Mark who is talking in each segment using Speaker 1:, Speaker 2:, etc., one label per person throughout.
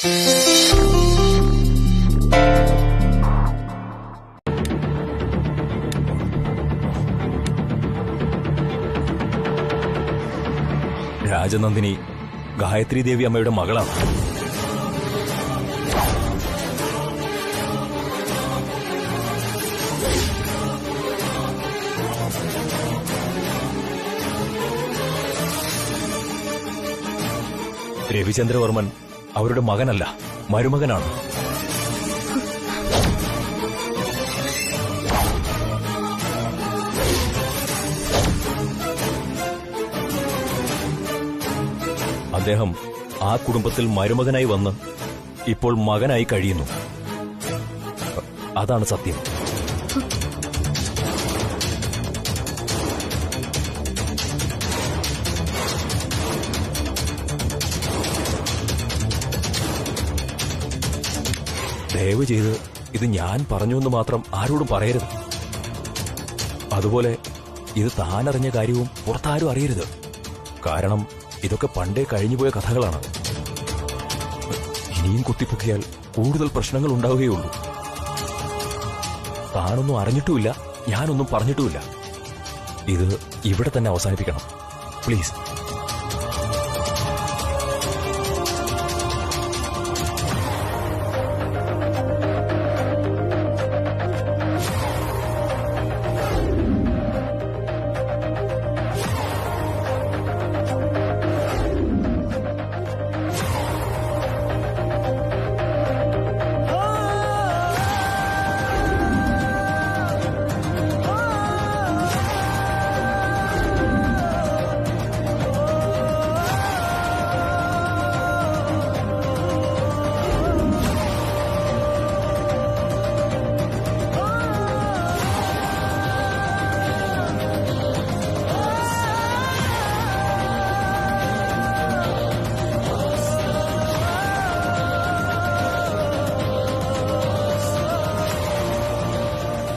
Speaker 1: രാജനന്ദിനി ഗായത്രി ദേവി അമ്മയുടെ മകളാണ്. രവിചന്ദ്രവർമ്മൻ അവരുടെ മകനല്ല, മരുമകനാണ്. അദ്ദേഹം ആ കുടുംബത്തിൽ മരുമകനായി വന്ന് ഇപ്പോൾ മകനായി കഴിയുന്നു. അതാണ് സത്യം. ദയവ് ചെയ്ത് ഇത് ഞാൻ പറഞ്ഞു എന്ന് മാത്രം ആരോടും പറയരുത്. അതുപോലെ ഇത് താനറിഞ്ഞ കാര്യവും പുറത്താരും അറിയരുത്. കാരണം ഇതൊക്കെ പണ്ടേ കഴിഞ്ഞുപോയ കഥകളാണ്. ഇനിയും കുത്തിപ്പൊക്കിയാൽ കൂടുതൽ പ്രശ്നങ്ങൾ ഉണ്ടാവുകയുള്ളൂ. താനൊന്നും അറിഞ്ഞിട്ടുമില്ല, ഞാനൊന്നും പറഞ്ഞിട്ടുമില്ല. ഇത് ഇവിടെ തന്നെ അവസാനിപ്പിക്കണം, പ്ലീസ്.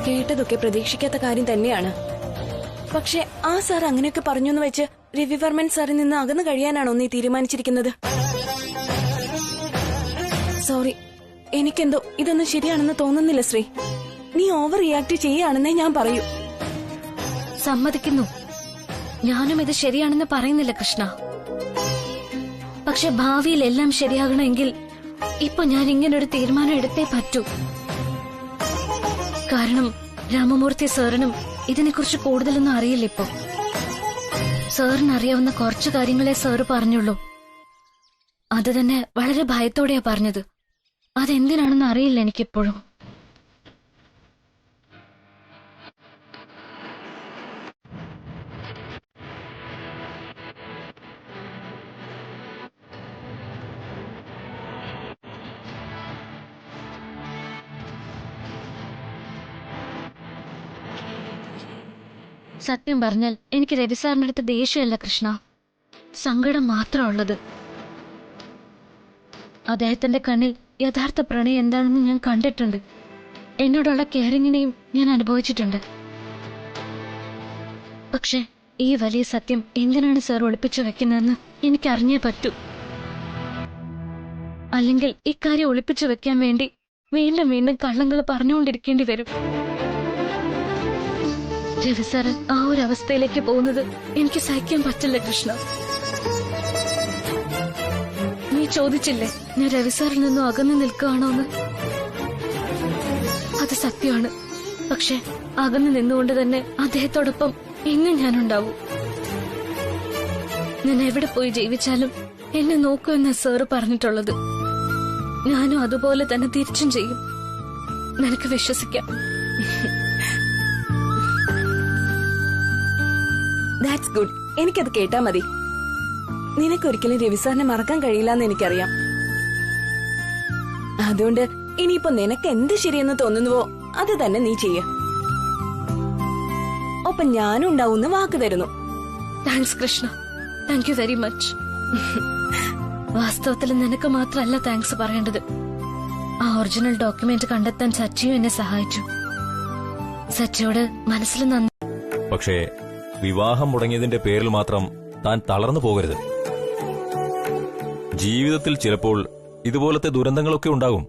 Speaker 2: കേട്ടതൊക്കെ പ്രതീക്ഷിക്കാത്ത കാര്യം തന്നെയാണ്. പക്ഷെ ആ സാർ അങ്ങനെയൊക്കെ പറഞ്ഞെന്ന് വെച്ച് രവിവർമ്മൻ സാറിൽ നിന്ന് അകന്നു കഴിയാനാണോ നീ തീരുമാനിച്ചിരിക്കുന്നത്? സോറി, എനിക്കെന്തോ ഇതൊന്നും ശരിയാണെന്ന് തോന്നുന്നില്ല ശ്രീ. നീ ഓവർ റിയാക്ട് ചെയ്യാണെന്നേ ഞാൻ പറയൂ.
Speaker 3: സമ്മതിക്കുന്നു, ഞാനും ഇത് ശരിയാണെന്ന് പറയുന്നില്ല കൃഷ്ണ. പക്ഷെ ഭാവിയിൽ എല്ലാം ശരിയാകണമെങ്കിൽ ഇപ്പൊ ഞാൻ ഇങ്ങനൊരു തീരുമാനം എടുത്തേ പറ്റൂ. കാരണം രാമമൂർത്തി സാറിനും ഇതിനെക്കുറിച്ച് കൂടുതലൊന്നും അറിയില്ല. ഇപ്പൊ സാറിന് അറിയാവുന്ന കുറച്ചു കാര്യങ്ങളെ സാറ് പറഞ്ഞുള്ളൂ. അത് തന്നെ വളരെ ഭയത്തോടെയാ പറഞ്ഞത്. അതെന്തിനാണെന്ന് അറിയില്ല എനിക്കിപ്പോഴും. സത്യം പറഞ്ഞാൽ എനിക്ക് രവി സാറിന്റെ അടുത്ത് ദേഷ്യമല്ല കൃഷ്ണ, സങ്കടം മാത്രമുള്ളത്. അദ്ദേഹത്തിന്റെ കണ്ണിൽ യഥാർത്ഥ പ്രണയം എന്താണെന്ന് ഞാൻ കണ്ടിട്ടുണ്ട്. എന്നോടുള്ള കെയറിങ്ങിനെയും ഞാൻ അനുഭവിച്ചിട്ടുണ്ട്. പക്ഷെ ഈ വലിയ സത്യം എന്തിനാണ് സാർ ഒളിപ്പിച്ചു വെക്കുന്നതെന്ന് എനിക്കറിഞ്ഞേ പറ്റൂ. അല്ലെങ്കിൽ ഇക്കാര്യം ഒളിപ്പിച്ചു വെക്കാൻ വേണ്ടി വീണ്ടും വീണ്ടും കള്ളങ്ങൾ പറഞ്ഞുകൊണ്ടിരിക്കേണ്ടി വരും. രവി സാറ് ആ ഒരു അവസ്ഥയിലേക്ക് പോകുന്നത് എനിക്ക് സഹിക്കാൻ പറ്റില്ല കൃഷ്ണ. നീ ചോദിച്ചില്ലേ ഞാൻ രവി സാറിൽ നിന്നും അകന്നു നിൽക്കുകയാണോന്ന്? അത് സത്യമാണ്. പക്ഷെ അകന്നു നിന്നുകൊണ്ട് തന്നെ അദ്ദേഹത്തോടൊപ്പം എന്നും ഞാനുണ്ടാവും. ഞാൻ എവിടെ പോയി ജീവിച്ചാലും എന്നെ നോക്കൂ എന്ന് സാറ് പറഞ്ഞിട്ടുള്ളത്. ഞാനും അതുപോലെ തന്നെ തിരിച്ചും ചെയ്യും. നിനക്ക് വിശ്വസിക്കാം.
Speaker 2: That's good. എനിക്കത് കേട്ടാ മതി. നിനക്കൊരിക്കലും രവിസാറിനെ മറക്കാൻ കഴിയില്ലെന്ന് എനിക്കറിയാം. അതുകൊണ്ട് ഇനിയിപ്പോ നിനക്ക് എന്ത് ശരിയെന്ന് തോന്നുന്നുവോ അത് തന്നെ നീ ചെയ്യ. ഒപ്പം ഞാനും ഉണ്ടാവുന്ന വാക്ക് തരുന്നു.
Speaker 3: Thanks Krishna, thank you very much. വാസ്തവത്തിൽ നിനക്ക് മാത്രമല്ല താങ്ക്സ് പറയേണ്ടത്. ആ ഒറിജിനൽ ഡോക്യുമെന്റ് കണ്ടെത്താൻ സച്ചിയും എന്നെ സഹായിച്ചു. സച്ചിയോട് മനസ്സിൽ നന്ദി.
Speaker 1: പക്ഷേ വിവാഹം മുടങ്ങിയതിന്റെ പേരിൽ മാത്രം താൻ തളർന്നു പോകരുത്. ജീവിതത്തിൽ ചിലപ്പോൾ ഇതുപോലത്തെ ദുരന്തങ്ങളൊക്കെ ഉണ്ടാകും.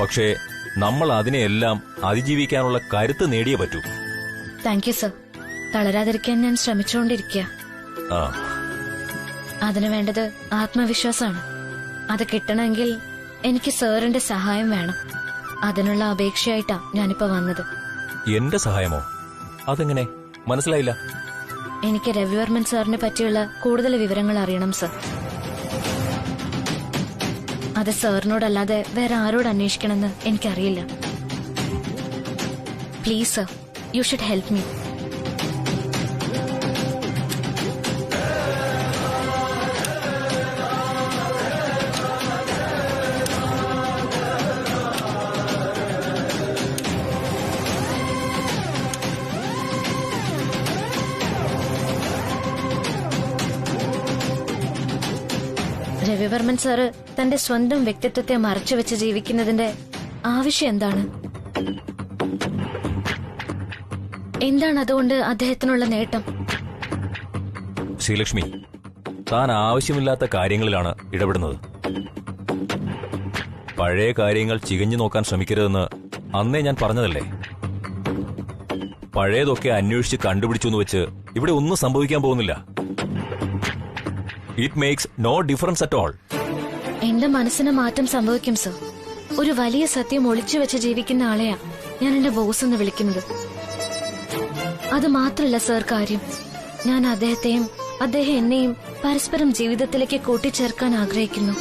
Speaker 1: പക്ഷേ നമ്മൾ അതിനെയെല്ലാം അതിജീവിക്കാനുള്ള കരുത്ത് നേടിയേ പറ്റൂ.
Speaker 3: Thank you sir. തളരാതിരിക്കാൻ ഞാൻ ശ്രമിച്ചുകൊണ്ടിരിക്കുക.
Speaker 1: ആ,
Speaker 3: അതിനു വേണ്ടത് ആത്മവിശ്വാസമാണ്. അത് കിട്ടണമെങ്കിൽ എനിക്ക് സാറിന്റെ സഹായം വേണം. അതിനുള്ള അപേക്ഷയായിട്ടാ ഞാനിപ്പോ വന്നത്.
Speaker 1: എന്റെ സഹായമോ? അതെങ്ങനെ? മനസ്സിലായില്ല.
Speaker 3: എനിക്ക് രവിവർമ്മൻ സാറിനെ പറ്റിയുള്ള കൂടുതൽ വിവരങ്ങൾ അറിയണം സർ. അത് സാറിനോടല്ലാതെ വേറെ ആരോട് അന്വേഷിക്കണമെന്ന് എനിക്കറിയില്ല. Please sir, you should help me. Ravivarman sir തന്റെ സ്വന്തം വ്യക്തിത്വത്തെ മറച്ചുവെച്ച് ജീവിക്കുന്നതിന്റെ ആവശ്യം എന്താണ്? എന്താണ് അതുകൊണ്ട് അദ്ദേഹത്തിനുള്ള നേട്ടം?
Speaker 1: ശ്രീലക്ഷ്മി, താൻ ആവശ്യമില്ലാത്ത കാര്യങ്ങളിലാണ് ഇടപെടുന്നത്. പഴയ കാര്യങ്ങൾ ചികഞ്ഞു നോക്കാൻ ശ്രമിക്കരുതെന്ന് അന്നേ ഞാൻ പറഞ്ഞതല്ലേ. പഴയതൊക്കെ അന്വേഷിച്ച് കണ്ടുപിടിച്ചു എന്ന് വെച്ച് ഇവിടെ ഒന്നും സംഭവിക്കാൻ പോകുന്നില്ല. It makes no difference at all.
Speaker 3: എന്റെ മനസ്സിന് മാറ്റം സംഭവിക്കും സർ. ഒരു വലിയ സത്യം ഒളിച്ചു വെച്ച് ജീവിക്കുന്ന ആളെയാ ഞാൻ എന്റെ ബോസ് എന്ന് വിളിക്കുന്നത്. അത് മാത്രല്ല സർ കാര്യം, ഞാൻ അദ്ദേഹത്തെയും അദ്ദേഹം എന്നെയും പരസ്പരം ജീവിതത്തിലേക്ക് കൂട്ടിച്ചേർക്കാൻ ആഗ്രഹിക്കുന്നു.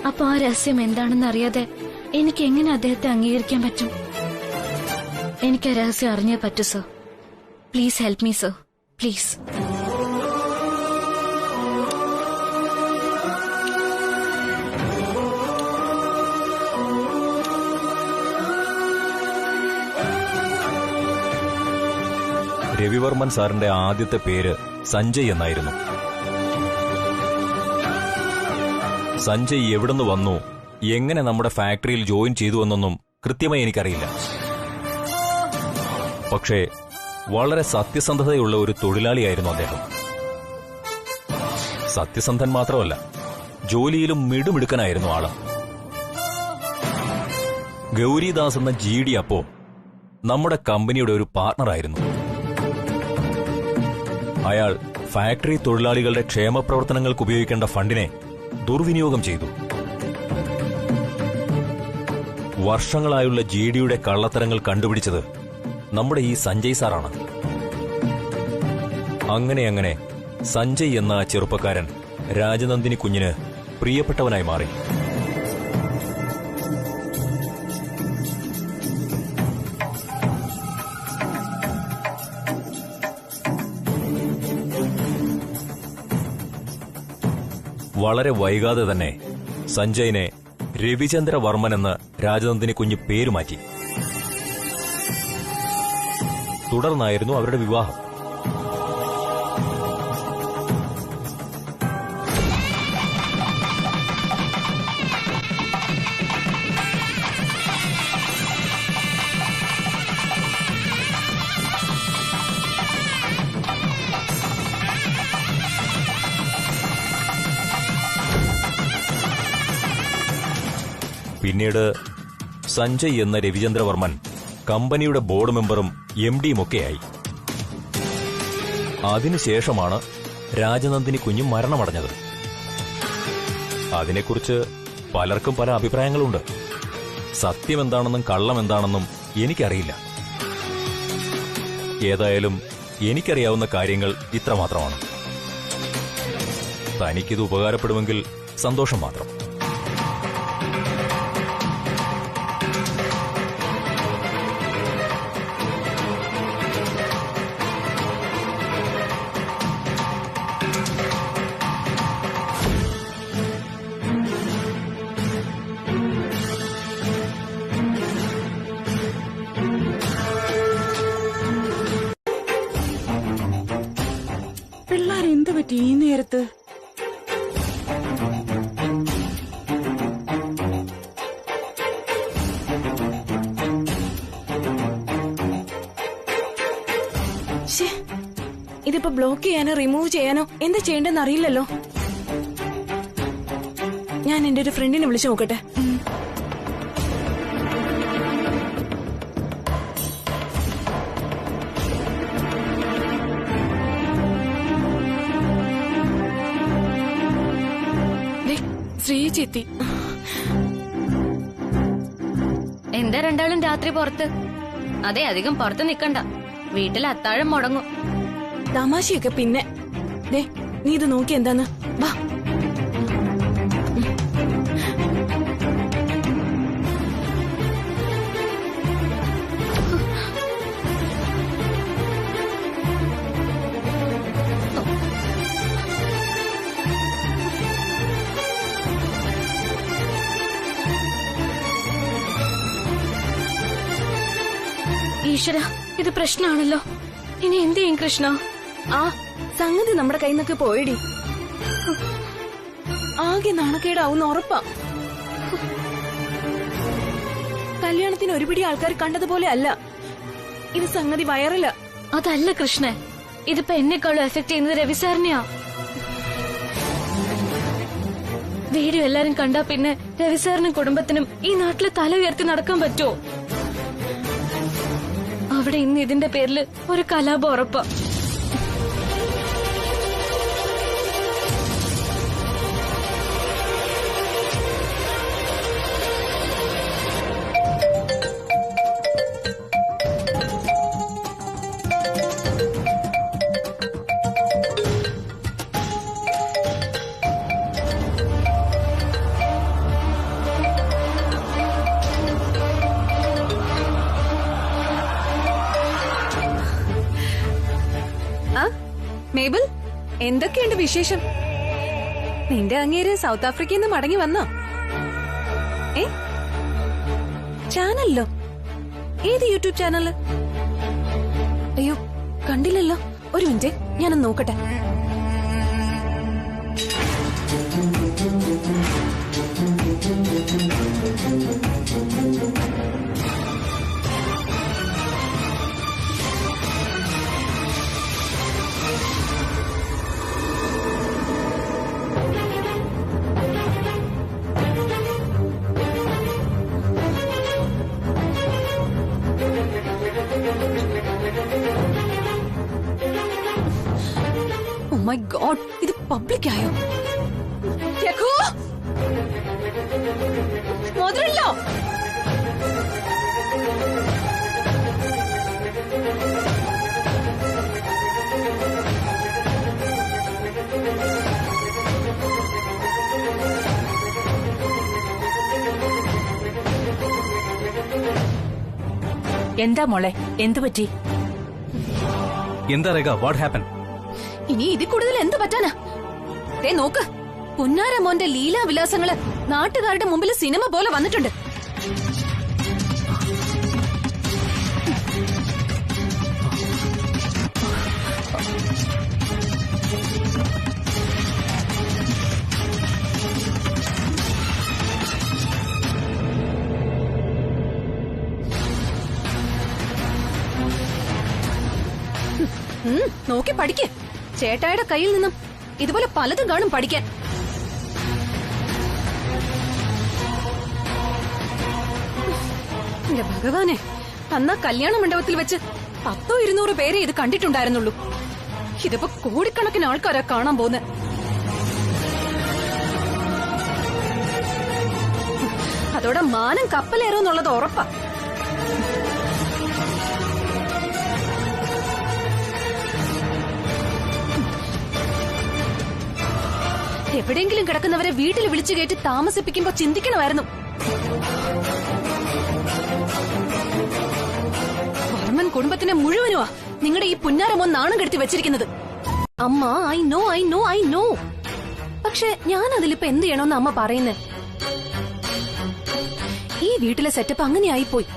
Speaker 3: അപ്പൊ ആ രഹസ്യം എന്താണെന്ന് അറിയാതെ എനിക്ക് എങ്ങനെ അദ്ദേഹത്തെ അംഗീകരിക്കാൻ പറ്റും? എനിക്ക് ആ രഹസ്യം അറിഞ്ഞേ പറ്റൂ sir. Please help me sir, please.
Speaker 1: Ravivarman സാറിന്റെ ആദ്യത്തെ പേര് സഞ്ജയ് എന്നായിരുന്നു. സഞ്ജയ് എവിടുന്ന് വന്നു, എങ്ങനെ നമ്മുടെ ഫാക്ടറിയിൽ ജോയിൻ ചെയ്തു എന്നൊന്നും കൃത്യമായി എനിക്കറിയില്ല. പക്ഷേ വളരെ സത്യസന്ധതയുള്ള ഒരു തൊഴിലാളിയായിരുന്നു അദ്ദേഹം. സത്യസന്ധൻ മാത്രമല്ല, ജോലിയിലും മിടുമിടുക്കനായിരുന്നു ആള്. ഗൗരിദാസ് എന്ന GD അപ്പോ നമ്മുടെ കമ്പനിയുടെ ഒരു പാർട്ണറായിരുന്നു. അയാൾ ഫാക്ടറി തൊഴിലാളികളുടെ ക്ഷേമപ്രവർത്തനങ്ങൾക്ക് ഉപയോഗിക്കേണ്ട ഫണ്ടിനെ ദുർവിനിയോഗം ചെയ്തു. വർഷങ്ങളായുള്ള GDയുടെ കള്ളത്തരങ്ങൾ കണ്ടുപിടിച്ചത് നമ്മുടെ ഈ സഞ്ജയ് സാറാണ്. അങ്ങനെ സഞ്ജയ് എന്ന ചെറുപ്പക്കാരൻ രാജനന്ദിനി കുഞ്ഞിന് പ്രിയപ്പെട്ടവനായി മാറി. വളരെ വൈകാതെ തന്നെ സഞ്ജയിനെ രവിചന്ദ്ര വർമ്മൻ എന്ന് രാജനന്ദിനി കുഞ്ഞ് പേരുമാറ്റി. തുടർന്നായിരുന്നു അവരുടെ വിവാഹം. പിന്നീട് സഞ്ജയ് എന്ന രവിചന്ദ്രവർമ്മൻ കമ്പനിയുടെ ബോർഡ് മെമ്പറും MDയും ഒക്കെയായി. അതിനുശേഷമാണ് രാജനന്ദിനി കുഞ്ഞ് മരണമടഞ്ഞത്. അതിനെക്കുറിച്ച് പലർക്കും പല അഭിപ്രായങ്ങളുണ്ട്. സത്യമെന്താണെന്നും കള്ളമെന്താണെന്നും എനിക്കറിയില്ല. ഏതായാലും എനിക്കറിയാവുന്ന കാര്യങ്ങൾ ഇത്രമാത്രമാണ്. തനിക്കിത് ഉപകാരപ്പെടുമെങ്കിൽ സന്തോഷം മാത്രം.
Speaker 4: പിള്ളേരെന്ത് പറ്റി ഈ നേരത്ത്?
Speaker 2: ഇതിപ്പോ ബ്ലോക്ക് ചെയ്യാനോ റിമൂവ് ചെയ്യാനോ എന്താ ചെയ്യേണ്ടെന്ന് അറിയില്ലല്ലോ. ഞാൻ എന്റെ ഒരു ഫ്രണ്ടിനെ വിളിച്ചു നോക്കട്ടെ. ശ്രീചേത്തി,
Speaker 3: എന്താ രണ്ടാളും രാത്രി പുറത്ത്? അതെ, അധികം പുറത്ത് നിക്കണ്ട, വീട്ടിൽ അത്താഴം മുടങ്ങും.
Speaker 2: തമാശയൊക്കെ പിന്നെ. ദേ, നീ ഇത് നോക്കി എന്താന്ന്. വാ.
Speaker 3: ഈശ്വര, ഇത് പ്രശ്നമാണല്ലോ. ഇനി എന്ത് ചെയ്യും കൃഷ്ണ?
Speaker 2: ആ സംഗതി നമ്മുടെ കയ്യിൽ നിന്നൊക്കെ പോയടി. ആകെ നാണക്കേടാവുന്ന ഉറപ്പാ. കല്യാണത്തിന് ഒരുപിടി ആൾക്കാർ കണ്ടതുപോലെ അല്ല ഇത്. സംഗതി വൈറല.
Speaker 3: അതല്ല കൃഷ്ണ, ഇതിപ്പോ എന്നെക്കാളും എഫക്ട് ചെയ്യുന്നത് രവിസാറിനെയാ. വീഡിയോ എല്ലാരും കണ്ടാ പിന്നെ രവിസാറിനും കുടുംബത്തിനും ഈ നാട്ടില് തല ഉയർത്തി നടക്കാൻ പറ്റുമോ? അവിടെ ഇന്ന് ഇതിന്റെ പേരില് ഒരു കലാപം ഉറപ്പാ.
Speaker 2: മേബിൾ, എന്തൊക്കെയുണ്ട് വിശേഷം? നിന്റെ അങ്ങേര് സൗത്ത് ആഫ്രിക്കയിൽ നിന്ന് മടങ്ങി വന്നോ? ചാനലിലോ? ഏത് യൂട്യൂബ് ചാനല്? അയ്യോ, കണ്ടില്ലല്ലോ. ഒരു മിനിറ്റ്, ഞാനൊന്ന് നോക്കട്ടെ. ഓ മൈ ഗോഡ്, ഇത് പബ്ലിക് ആയോ? മുതലല്ലോ.
Speaker 4: എന്താ മോളെ, എന്തു പറ്റി?
Speaker 1: എന്താ രേഖ, വാട്ട് ഹാപ്പൻ?
Speaker 2: ഇനി ഇതിൽ കൂടുതൽ എന്ത് പറ്റാനാ? ദേ നോക്ക്, പുന്നാരമോന്റെ ലീലാവിലാസങ്ങള് നാട്ടുകാരുടെ മുമ്പിൽ സിനിമ പോലെ വന്നിട്ടുണ്ട്. നോക്കി പഠിക്കേ. ചേട്ടായുടെ കയ്യിൽ നിന്നും ഇതുപോലെ പലതും കാണും പഠിക്കാൻ. എന്റെ ഭഗവാനെ, അന്നാ കല്യാണ മണ്ഡപത്തിൽ വെച്ച് 100-200 പേരെ ഇത് കണ്ടിട്ടുണ്ടായിരുന്നുള്ളൂ. ഇതിപ്പോ കോടിക്കണക്കിന് ആൾക്കാരാ കാണാൻ പോകുന്നത്. അതോടെ മാനം കപ്പലേറുമെന്നുള്ളത് ഉറപ്പാ. എവിടെയെങ്കിലും കിടക്കുന്നവരെ വീട്ടിൽ വിളിച്ചു കയറ്റി താമസിപ്പിക്കുമ്പോ ചിന്തിക്കണമായിരുന്നു. വർമ്മൻ കുടുംബത്തിനെ മുഴുവനുമാ നിങ്ങളുടെ ഈ പുന്നാരമോൻ നാണം കെടുത്തി വെച്ചിരിക്കുന്നത്. അമ്മ, ഐ നോ. പക്ഷെ ഞാൻ അതിലിപ്പോ എന്ത് ചെയ്യണമെന്ന് അമ്മ പറയുന്നേ? ഈ വീട്ടിലെ സെറ്റപ്പ് അങ്ങനെയായിപ്പോയി.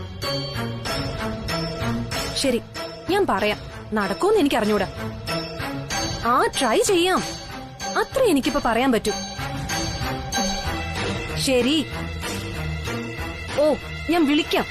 Speaker 2: ശരി, ഞാൻ പറയാം. നടക്കുമെന്ന് എനിക്ക് അറിഞ്ഞൂടാ. ട്രൈ ചെയ്യാം. അത്ര എനിക്കിപ്പോ പറയാൻ പറ്റൂ. ശരി, ഓ ഞാൻ വിളിക്കാം.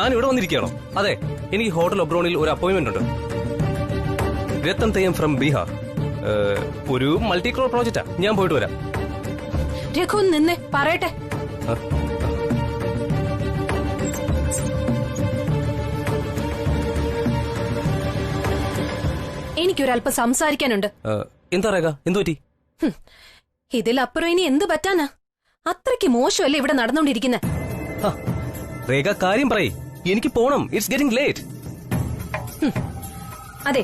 Speaker 4: താൻ ഇവിടെ വന്നിരിക്കുകയാണോ? അതെ, എനിക്ക് ഹോട്ടൽ ഒബ്രോണിൽ ഒരു അപ്പോയിന്റ്മെന്റ് ഉണ്ട്. രത്തൻ തെയ്യം ഫ്രം ബീഹാർ. ഒരു മൾട്ടി ക്രോർ പ്രോജക്റ്റാ. ഞാൻ പോയിട്ട് വരാം.
Speaker 2: രഘു നിന്നെ പറയട്ടെ. എനിക്കൊരല്പം സംസാരിക്കാനുണ്ട്.
Speaker 4: എന്താ രേഖ, എന്തു പറ്റി?
Speaker 2: ഇതിലപ്പുറം ഇനി എന്ത് പറ്റാനാ? അത്രയ്ക്ക് മോശമല്ലേ ഇവിടെ നടന്നുകൊണ്ടിരിക്കുന്നെ?
Speaker 4: രേഖ കാര്യം പറയ്, എനിക്ക് പോണം. It's getting late.
Speaker 2: അതെ,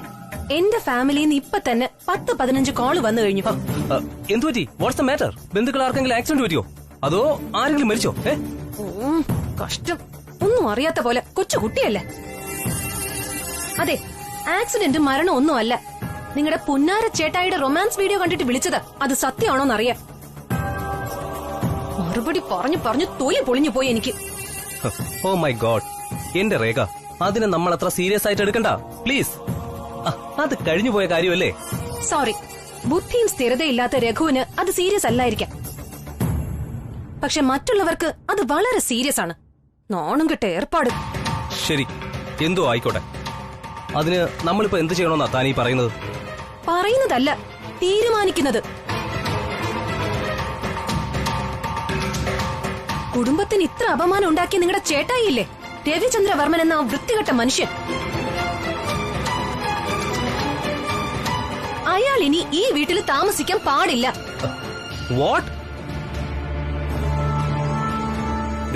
Speaker 2: എന്റെ ഫാമിലിന്ന് ഇപ്പൊ തന്നെ 10-15 കോള് വന്നു കഴിഞ്ഞു.
Speaker 4: എന്തു പറ്റി? What's the matter? ബന്ധുക്കൾ ആർക്കെങ്കിലും ആക്സിഡന്റ് പറ്റിയോ? അതോ ആരെങ്കിലും മരിച്ചോ?
Speaker 2: കഷ്ടം, ഒന്നും അറിയാത്ത പോലെ കൊച്ചു കുട്ടിയല്ലേ. അതെ, ആക്സിഡന്റ് മരണം ഒന്നും അല്ല. നിങ്ങളുടെ പുന്നാര ചേട്ടായിയുടെ റൊമാൻസ് വീഡിയോ കണ്ടിട്ട് വിളിച്ചത്. അത് സത്യമാണോന്നറിയാം. മറുപടി പറഞ്ഞു പറഞ്ഞു തൊലി പൊളിഞ്ഞു പോയി എനിക്ക്.
Speaker 4: ഓ മൈ ഗോഡ്, എന്റെ രേഖ, അതിനെ നമ്മൾ അത്ര സീരിയസ് ആയിട്ട് എടുക്കണ്ട പ്ലീസ്. അത് കഴിഞ്ഞു പോയ കാര്യമല്ലേ.
Speaker 2: സോറി, ബുദ്ധിയും സ്ഥിരതയില്ലാത്ത രഘുവിന് അത് സീരിയസ് അല്ലായിരിക്കാം. പക്ഷെ മറ്റുള്ളവർക്ക് അത് വളരെ സീരിയസ് ആണ്. നോണം കെട്ട ഏർപ്പാട്.
Speaker 4: ശരി, എന്തോ ആയിക്കോട്ടെ. അതിന് നമ്മളിപ്പോ എന്ത് ചെയ്യണമെന്നാ താനീ പറയുന്നത്?
Speaker 2: പറയുന്നതല്ല, തീരുമാനിക്കുന്നത്. കുടുംബത്തിന് ഇത്ര അപമാനം ഉണ്ടാക്കിയ നിങ്ങളുടെ ചേട്ടായില്ലേ രവിചന്ദ്രവർമ്മൻ എന്ന ആ വൃത്തികെട്ട മനുഷ്യൻ, അയാൾ ഇനി ഈ വീട്ടിൽ താമസിക്കാൻ പാടില്ല.
Speaker 4: വാട്ട്?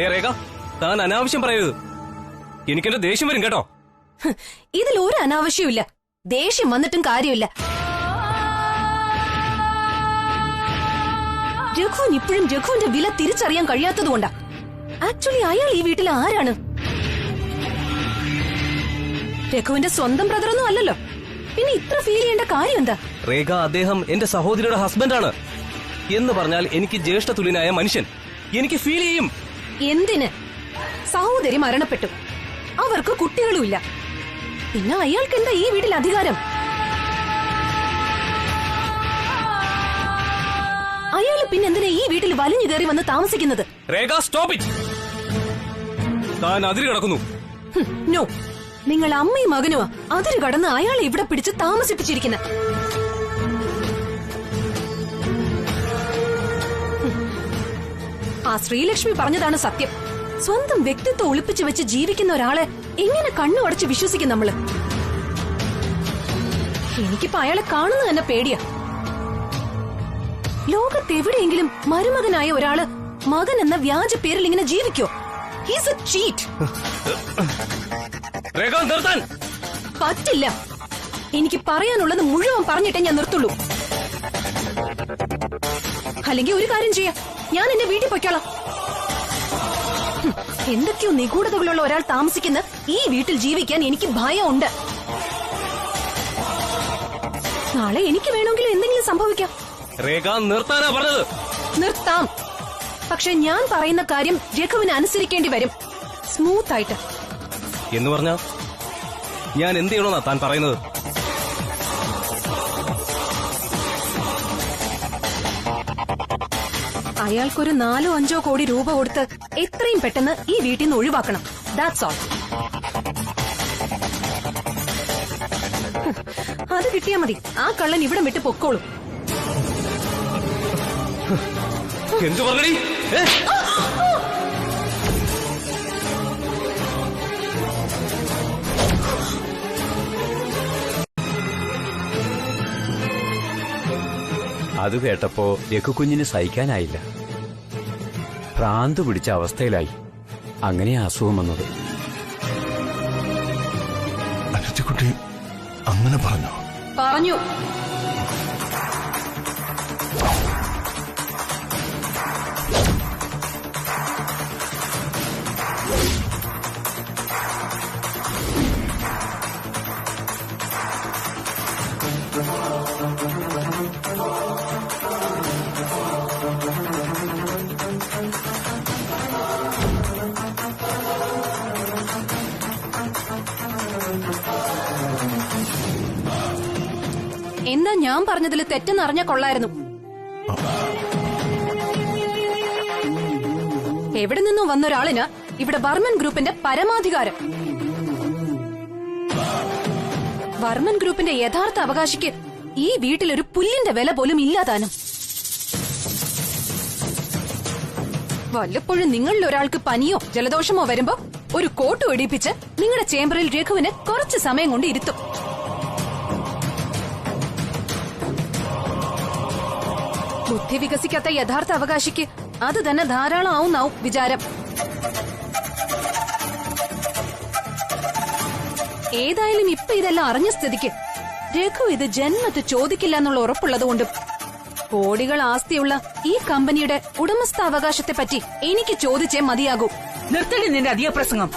Speaker 4: രേഖ, താൻ അനാവശ്യം പറയരുത്. എനിക്കെന്റെ ദേഷ്യം വരും കേട്ടോ.
Speaker 2: ഇതിൽ ഒരു അനാവശ്യമില്ല. ദേഷ്യം വന്നിട്ടും കാര്യമില്ല. രഘുവിന് ഇപ്പോഴും രഘുവിന്റെ വില തിരിച്ചറിയാൻ കഴിയാത്തതുകൊണ്ടാ. ആക്ച്വലി അയാൾ ഈ വീട്ടിൽ ആരാണ്? രഘുവിന്റെ സ്വന്തം ബ്രദറൊന്നും അല്ലല്ലോ. പിന്നെ ഇത്ര ഫീൽ ചെയ്യേണ്ട കാര്യം എന്താ?
Speaker 4: രേഖ, അദ്ദേഹം എന്റെ സഹോദരിയുടെ ഹസ്ബൻഡാണ്. എന്ന് പറഞ്ഞാൽ എനിക്ക് ജ്യേഷ്ഠ തുല്യനായ മനുഷ്യൻ. എനിക്ക് ഫീൽ ചെയ്യും.
Speaker 2: എന്തിന്? സഹോദരി മരണപ്പെട്ടു, അവർക്ക് കുട്ടികളുമില്ല. പിന്നെ അയാൾക്ക് എന്താ ഈ വീട്ടിൽ അധികാരം? അയാൾ പിന്നെന്തിനാ ഈ വീട്ടിൽ വലിഞ്ഞു കയറി വന്ന് താമസിക്കുന്നത്?
Speaker 4: രേഖ, സ്റ്റോപ്പ് ഇറ്റ്. താൻ അതിര് കടക്കുന്നു.
Speaker 2: നോ, നിങ്ങൾ അമ്മയും മകനുമാ അതിര് കടന്ന് അയാളെ ഇവിടെ പിടിച്ച് താമസിപ്പിച്ചിരിക്കുന്ന. ആ ശ്രീലക്ഷ്മി പറഞ്ഞതാണ് സത്യം. സ്വന്തം വ്യക്തിത്വം ഒളിപ്പിച്ചു വെച്ച് ജീവിക്കുന്ന ഒരാളെ എങ്ങനെ കണ്ണു അടച്ച് വിശ്വസിക്കും നമ്മള്? എനിക്കിപ്പോ അയാളെ കാണുന്ന തന്നെ പേടിയാ. ലോകത്തെവിടെയെങ്കിലും മരുമകനായ ഒരാള് മകൻ എന്ന വ്യാജ പേരിൽ ഇങ്ങനെ ജീവിക്കോ? He's A cheat. പറ്റില്ല. എനിക്ക് പറയാനുള്ളത് മുഴുവൻ പറഞ്ഞിട്ടേ ഞാൻ നിർത്തുള്ളൂ. അല്ലെങ്കിൽ ഒരു കാര്യം ചെയ്യാം, ഞാൻ എന്റെ വീട്ടിൽ പൊയ്ക്കോളാം. എന്തൊക്കെയോ നിഗൂഢതകളുള്ള ഒരാൾ താമസിക്കുന്ന ഈ വീട്ടിൽ ജീവിക്കാൻ എനിക്ക് ഭയമുണ്ട്. നാളെ എനിക്ക് വേണമെങ്കിൽ എന്തെങ്കിലും സംഭവിക്കാം.
Speaker 4: രേഖ, നിർത്താനാ പറഞ്ഞത്.
Speaker 2: നിർത്താം. പക്ഷെ ഞാൻ പറയുന്ന കാര്യം രഘുവിന് അനുസരിക്കേണ്ടി വരും, സ്മൂത്ത് ആയിട്ട്.
Speaker 4: എന്ന് പറഞ്ഞാ ഞാൻ എന്ത് ചെയ്യണമെന്നാ താൻ പറയുന്നത്?
Speaker 2: അയാൾക്കൊരു 4-5 കോടി രൂപ കൊടുത്ത് എത്രയും പെട്ടെന്ന് ഈ വീട്ടിൽ നിന്ന് ഒഴിവാക്കണം. That's all. അത് കിട്ടിയാ മതി. ആ കള്ളൻ ഇവിടെ വിട്ട് പൊക്കോളും.
Speaker 4: എന്തു പറഞ്ഞടി?
Speaker 5: അത് കേട്ടപ്പോ രഘുകുഞ്ഞിന് സഹിക്കാനായില്ല. ഭ്രാന്ത് പിടിച്ച അവസ്ഥയിലായി. അങ്ങനെയാ അസുഖം വന്നത്.
Speaker 6: അനുജക്കുട്ടി അങ്ങനെ പറഞ്ഞോ?
Speaker 2: പറഞ്ഞു. എന്താ ഞാൻ പറഞ്ഞതിൽ തെറ്റെന്ന് അറിഞ്ഞ കൊള്ളായിരുന്നു. എവിടെ നിന്നോ വന്നൊരാളിന് ഇവിടെ വർമ്മൻ ഗ്രൂപ്പിന്റെ പരമാധികാരം. വർമ്മൻ ഗ്രൂപ്പിന്റെ യഥാർത്ഥ അവകാശിക്ക് ഈ വീട്ടിലൊരു പുല്ലിന്റെ വില പോലും ഇല്ലാതാനും. വല്ലപ്പോഴും നിങ്ങളിൽ ഒരാൾക്ക് പനിയോ ജലദോഷമോ വരുമ്പോ ഒരു കോട്ട് വെടിപ്പിച്ച് നിങ്ങളുടെ ചേംബറിൽ രഘുവിന് കുറച്ച് സമയം കൊണ്ട് ഇരുത്തും. ബുദ്ധി വികസിക്കാത്ത യഥാർത്ഥ അവകാശിക്ക് അത് തന്നെ ധാരാളം ആവുന്നാവും വിചാരം. ഏതായാലും ഇപ്പൊ ഇതെല്ലാം അറിഞ്ഞ സ്ഥിതിക്ക് രഘു ഇത് ജന്മത്ത് ചോദിക്കില്ല എന്നുള്ള ഉറപ്പുള്ളതുകൊണ്ടും കോടികൾ ആസ്തിയുള്ള ഈ കമ്പനിയുടെ ഉടമസ്ഥാവകാശത്തെ പറ്റി എനിക്ക് ചോദിച്ചേ മതിയാകൂ.
Speaker 7: നിർത്തടി നിന്റെ അധിക പ്രസംഗം.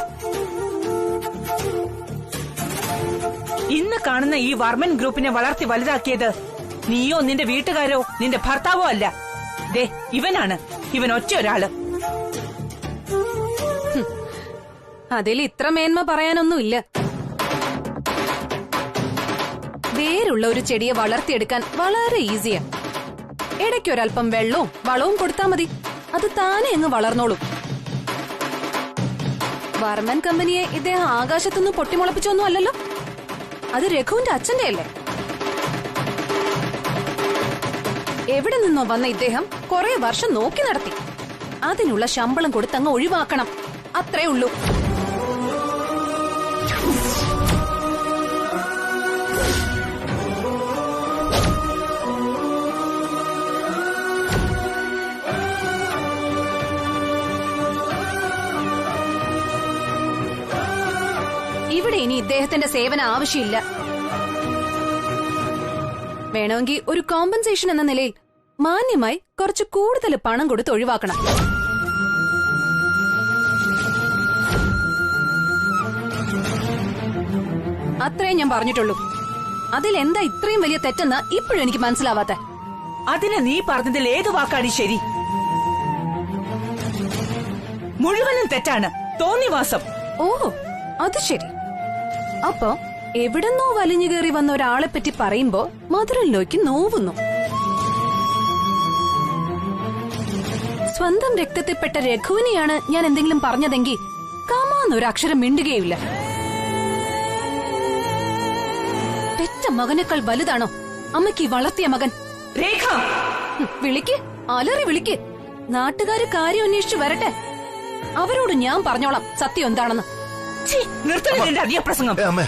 Speaker 7: ഇന്ന് കാണുന്ന ഈ വർമ്മൻ ഗ്രൂപ്പിനെ വളർത്തി വലുതാക്കിയത് നീയോ നിന്റെ വീട്ടുകാരോ നിന്റെ ഭർത്താവോ അല്ല. ദേ ഇവനാണ്, ഇവൻ ഒറ്റ ഒരാള്.
Speaker 2: അതിൽ ഇത്ര മേന്മ പറയാനൊന്നുമില്ല. വേരുള്ള ഒരു ചെടിയെ വളർത്തിയെടുക്കാൻ വളരെ ഈസിയാ. ഇടയ്ക്കൊരൽപ്പം വെള്ളവും വളവും കൊടുത്താൽ മതി, അത് താനെ അങ്ങ് വളർന്നോളും. വർമ്മൻ കമ്പനിയെ ഇദ്ദേഹം ആകാശത്തുനിന്ന് പൊട്ടിമുളപ്പിച്ചൊന്നും അല്ലല്ലോ. അത് രഘുവിന്റെ അച്ഛന്റെ അല്ലേ. എവിടെ നിന്നോ വന്ന ഇദ്ദേഹം കുറെ വർഷം നോക്കി നടത്തി. അതിനുള്ള ശമ്പളം കൊടുത്തങ്ങ് ഒഴിവാക്കണം, അത്രേ ഉള്ളൂ. ഇവിടെ ഇനി ഇദ്ദേഹത്തിന്റെ സേവനം ആവശ്യമില്ല. വേണമെങ്കിൽ ഒരു കോമ്പൻസേഷൻ എന്ന നിലയിൽ മാന്യമായി കുറച്ച് കൂടുതൽ പണം കൊടുത്ത് ഒഴിവാക്കണം. അത്രേ ഞാൻ പറഞ്ഞിട്ടുള്ളൂ. അതിലെന്താ ഇത്രയും വലിയ തെറ്റെന്ന് ഇപ്പോഴും എനിക്ക് മനസ്സിലാവാത്ത.
Speaker 7: അതിന് നീ പറഞ്ഞതിൽ ഏത് വാക്കാടി ശരി? മുഴുവനും തെറ്റാണ്, തോന്നിവാസം.
Speaker 2: ഓ അത് ശരി. അപ്പൊ എവിടെന്നോ വലിഞ്ഞു കയറി വന്ന ഒരാളെ പറ്റി പറയുമ്പോ മധുരയിലേക്ക് നോവുന്നു. സ്വന്തം രക്തത്തിൽപ്പെട്ട രഘുവിനെയാണ് ഞാൻ എന്തെങ്കിലും പറഞ്ഞതെങ്കിൽ കാമാന്നൊരു അക്ഷരം മിണ്ടുകയില്ല. പെറ്റ മകനേക്കാൾ വലുതാണോ അമ്മയ്ക്ക് വളർത്തിയ മകൻ?
Speaker 7: രേഖ
Speaker 2: വിളിക്ക്, അലറി വിളിക്ക്. നാട്ടുകാര് കാര്യം അന്വേഷിച്ചു വരട്ടെ. അവരോട് ഞാൻ പറഞ്ഞോളാം സത്യം എന്താണെന്ന്.
Speaker 7: നിർത്തണേ നിന്റെ അധിക പ്രസംഗം.
Speaker 6: അമ്മേ,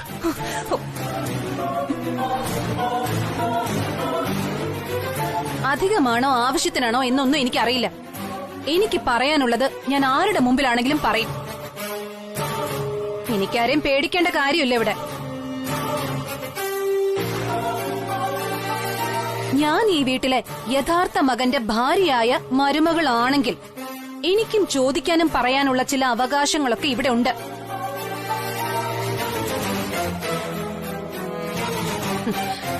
Speaker 2: അധികമാണോ ആവശ്യത്തിനാണോ എന്നൊന്നും എനിക്കറിയില്ല. എനിക്ക് പറയാനുള്ളത് ഞാൻ ആരുടെ മുമ്പിലാണെങ്കിലും പറയും. എനിക്കാരെയും പേടിക്കേണ്ട കാര്യമില്ല ഇവിടെ. ഞാൻ ഈ വീട്ടിലെ യഥാർത്ഥ മകന്റെ ഭാര്യയായ മരുമകളാണെങ്കിൽ എനിക്കും ചോദിക്കാനും പറയാനുള്ള ചില അവകാശങ്ങളൊക്കെ ഇവിടെ ഉണ്ട്.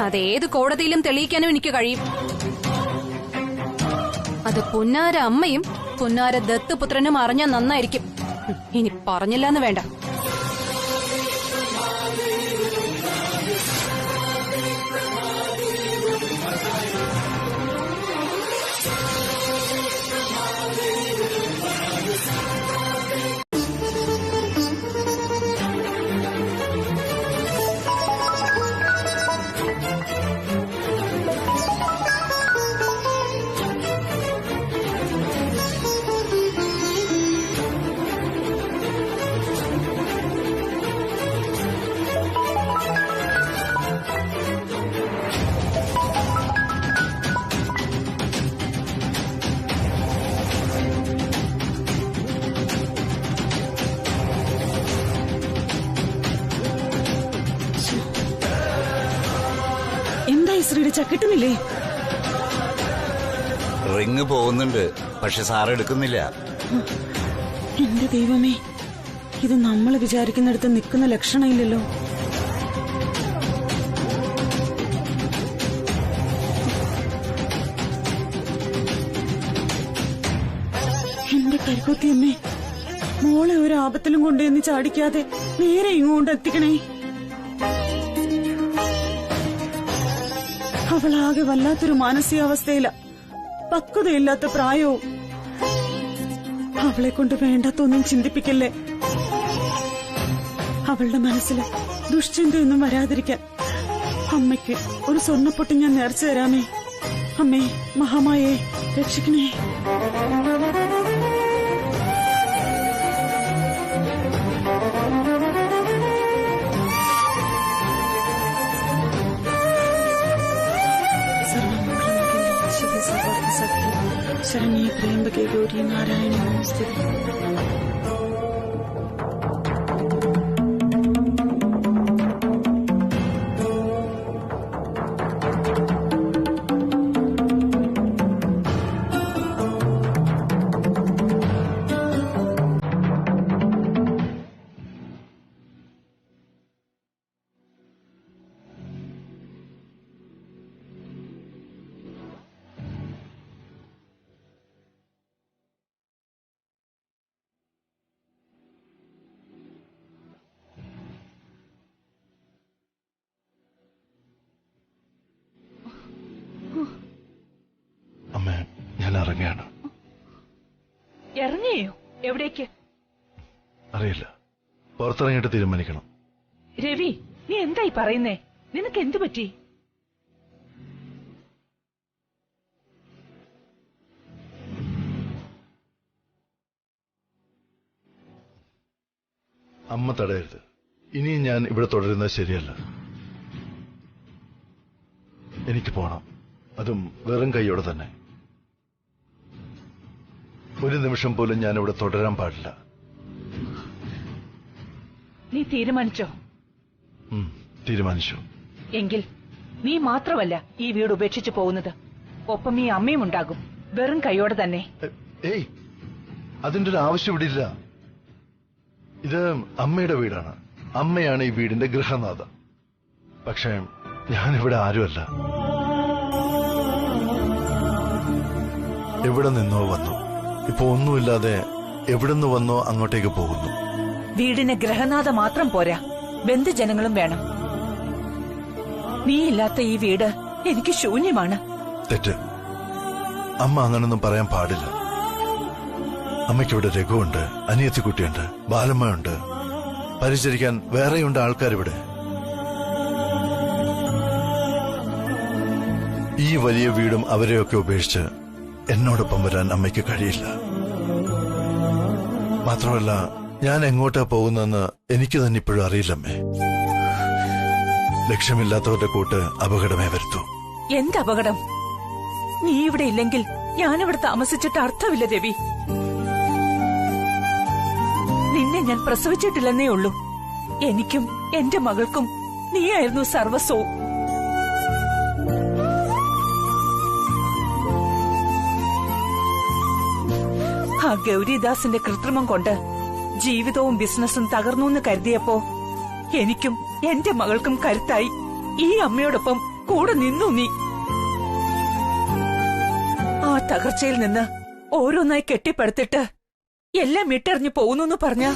Speaker 2: അതേത് കോടതിയിലും തെളിയിക്കാനും എനിക്ക് കഴിയും. അത് പുന്നാര അമ്മയും പുന്നാര ദത്തുപുത്രനും അറിഞ്ഞാൽ നന്നായിരിക്കും. ഇനി പറഞ്ഞില്ലെന്ന് വേണ്ട.
Speaker 7: ശ്രീടിച്ച കിട്ടുന്നില്ലേ?
Speaker 8: റിങ് പോകുന്നുണ്ട്, പക്ഷെ സാർ എടുക്കുന്നില്ല.
Speaker 7: എന്റെ ദൈവമേ, ഇത് നമ്മൾ വിചാരിക്കുന്നിടത്ത് നിൽക്കുന്ന ലക്ഷണമില്ലല്ലോ. എന്റെ കരുക്കൊത്തിയമ്മേ, മോളെ ഒരു ആപത്തിലും കൊണ്ടുവന്ന് ചാടിക്കാതെ നേരെ ഇങ്ങോട്ട് എത്തിക്കണേ. അവളാകെ വല്ലാത്തൊരു മാനസികാവസ്ഥയില, പക്വതയില്ലാത്ത പ്രായവും.
Speaker 9: അവളെ കൊണ്ട് വേണ്ടാത്തൊന്നും ചിന്തിപ്പിക്കല്ലേ. അവളുടെ മനസ്സിൽ ദുഷ്ചിന്തയൊന്നും വരാതിരിക്കാൻ അമ്മയ്ക്ക് ഒരു സ്വർണ്ണപ്പൊട്ടി ഞാൻ നേർച്ചു തരാമേ. അമ്മേ, മഹാമായേ, രക്ഷിക്കണേ. ശരണ്യ ത്രയംബകേ ഗൗരി നാരായണ നമസ്തുതേ.
Speaker 6: അമ്മേ, ഞാൻ ഇറങ്ങുകയാണ്.
Speaker 7: ഇറങ്ങിയോ? എവിടേക്ക്?
Speaker 6: അറിയില്ല, പുറത്തിറങ്ങിയിട്ട് തീരുമാനിക്കണം.
Speaker 7: രവി, നീ എന്തായി പറയുന്നേ? നിനക്ക് എന്തു പറ്റി?
Speaker 6: അമ്മ തടയരുത്. ഇനിയും ഞാൻ ഇവിടെ തുടരുന്നത് ശരിയല്ല. എനിക്ക് പോണം, അതും വെറും കൈയോടെ തന്നെ. ഒരു നിമിഷം പോലും ഞാൻ ഇവിടെ തുടരാൻ പാടില്ല.
Speaker 7: നീ തീരുമാനിച്ചോ?
Speaker 6: തീരുമാനിച്ചു.
Speaker 7: എങ്കിൽ നീ മാത്രമല്ല ഈ വീട് ഉപേക്ഷിച്ചു പോകുന്നത്, ഒപ്പം ഈ അമ്മയും ഉണ്ടാകും, വെറും കൈയോടെ തന്നെ.
Speaker 6: ഏയ്, അതിന്റെ ഒരു ആവശ്യം ഇവിടെ ഇല്ല. ഇത് അമ്മയുടെ വീടാണ്. അമ്മയാണ് ഈ വീടിന്റെ ഗൃഹനാഥ. പക്ഷേ ഞാനിവിടെ ആരുമല്ല. എവിടെ നിന്നോ വന്നു, ഇപ്പൊ ഒന്നുമില്ലാതെ എവിടുന്ന് വന്നോ അങ്ങോട്ടേക്ക് പോകുന്നു.
Speaker 7: വീടിന് ഗൃഹനാഥ മാത്രം പോരാ, ബന്ധുജനങ്ങളും വേണം. നീയില്ലാത്ത ഈ വീട് എനിക്ക് ശൂന്യമാണ്.
Speaker 6: തെറ്റ്. അമ്മ അങ്ങനൊന്നും പറയാൻ പാടില്ല. അമ്മയ്ക്കിവിടെ രഘുവുണ്ട്, അനിയത്തിക്കുട്ടിയുണ്ട്, ബാലമ്മയുണ്ട്, പരിചരിക്കാൻ വേറെയുണ്ട് ആൾക്കാരിവിടെ. ഈ വലിയ വീടും അവരെയൊക്കെ ഉപേക്ഷിച്ച് എന്നോടൊപ്പം വരാൻ അമ്മയ്ക്ക് കഴിയില്ല. മാത്രമല്ല, ഞാൻ എങ്ങോട്ടാ പോകുന്നതെന്ന് എനിക്ക് തന്നെ ഇപ്പോഴും അറിയില്ലമ്മേ. ലക്ഷ്യമില്ലാത്തവരുടെ കൂട്ട് അപകടമേ വരുത്തൂ.
Speaker 7: എന്ത് അപകടം? നീ ഇവിടെ ഇല്ലെങ്കിൽ ഞാനിവിടെ താമസിച്ചിട്ട് അർത്ഥമില്ല രവി. നിന്നെ ഞാൻ പ്രസവിച്ചിട്ടില്ലെന്നേ ഉള്ളൂ. എനിക്കും എന്റെ മകൾക്കും നീയായിരുന്നു സർവസ്വവും. ആ ഗൗരിദാസിന്റെ കൃത്രിമം കൊണ്ട് ജീവിതവും ബിസിനസ്സും തകർന്നു എന്ന് കരുതിയപ്പോ എനിക്കും എന്റെ മകൾക്കും കരുത്തായി ഈ അമ്മയോടൊപ്പം കൂടെ നിന്നു നീ. ആ തകർച്ചയിൽ നിന്ന് ഓരോന്നായി കെട്ടിപ്പടുത്തിട്ട് എല്ലാം ഇട്ടെറിഞ്ഞു പോകുന്നു പറഞ്ഞ